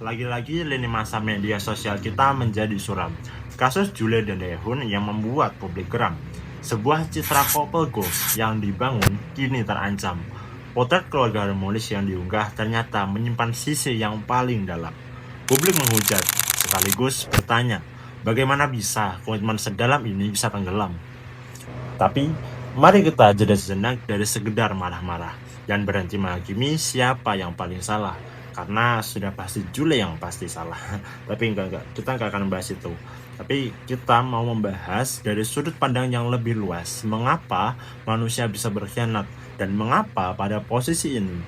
lagi-lagi lini masa media sosial kita menjadi suram. Kasus Jule dan Daehun yang membuat publik geram. Sebuah citra couple goals yang dibangun kini terancam. Potret keluarga harmonis yang diunggah ternyata menyimpan sisi yang paling dalam. Publik menghujat, sekaligus bertanya, bagaimana bisa komitmen sedalam ini bisa tenggelam? Tapi, mari kita jeda sejenak dari sekedar marah-marah dan berhenti menghakimi siapa yang paling salah. Karena sudah pasti Jule yang pasti salah. Tapi enggak, kita enggak akan membahas itu. Tapi kita mau membahas dari sudut pandang yang lebih luas, mengapa manusia bisa berkhianat dan mengapa pada posisi ini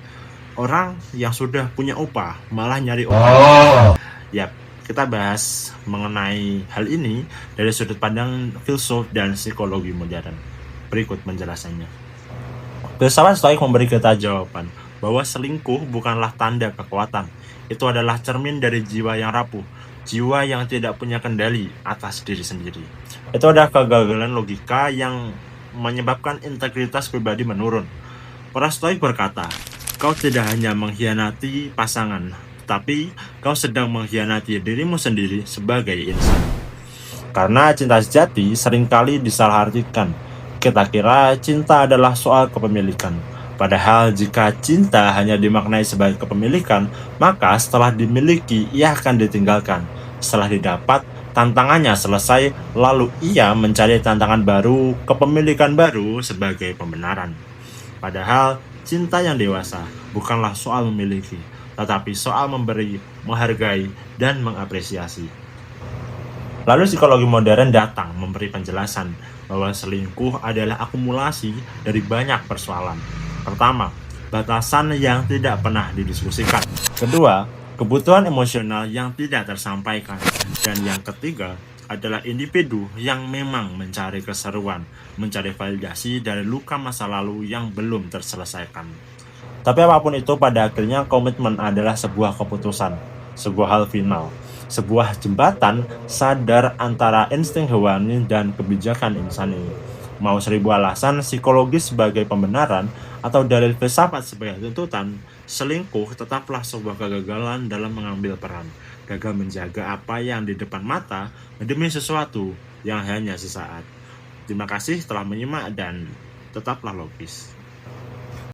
orang yang sudah punya upah malah nyari upah. Yap, kita bahas mengenai hal ini dari sudut pandang filsuf dan psikologi modern. Berikut penjelasannya. Filsafat Stoik memberi kita jawaban bahwa selingkuh bukanlah tanda kekuatan. Itu adalah cermin dari jiwa yang rapuh, jiwa yang tidak punya kendali atas diri sendiri. Itu adalah kegagalan logika yang menyebabkan integritas pribadi menurun. Para Stoik berkata, kau tidak hanya mengkhianati pasangan, tapi kau sedang mengkhianati dirimu sendiri sebagai insan. Karena cinta sejati seringkali disalahartikan. Kita kira cinta adalah soal kepemilikan. Padahal jika cinta hanya dimaknai sebagai kepemilikan, maka setelah dimiliki ia akan ditinggalkan. Setelah didapat, tantangannya selesai, lalu ia mencari tantangan baru, kepemilikan baru sebagai pembenaran. Padahal cinta yang dewasa bukanlah soal memiliki, tetapi soal memberi, menghargai, dan mengapresiasi. Lalu psikologi modern datang memberi penjelasan bahwa selingkuh adalah akumulasi dari banyak persoalan. Pertama, batasan yang tidak pernah didiskusikan. Kedua, kebutuhan emosional yang tidak tersampaikan. Dan yang ketiga adalah individu yang memang mencari keseruan, mencari validasi dari luka masa lalu yang belum terselesaikan. Tapi apapun itu, pada akhirnya komitmen adalah sebuah keputusan, sebuah hal final, sebuah jembatan sadar antara insting hewani dan kebijakan insani. Mau 1000 alasan psikologis sebagai pembenaran atau dalil filsafat sebagai tuntutan, selingkuh tetaplah sebuah kegagalan dalam mengambil peran. Gagal menjaga apa yang di depan mata demi sesuatu yang hanya sesaat. Terima kasih telah menyimak dan tetaplah logis.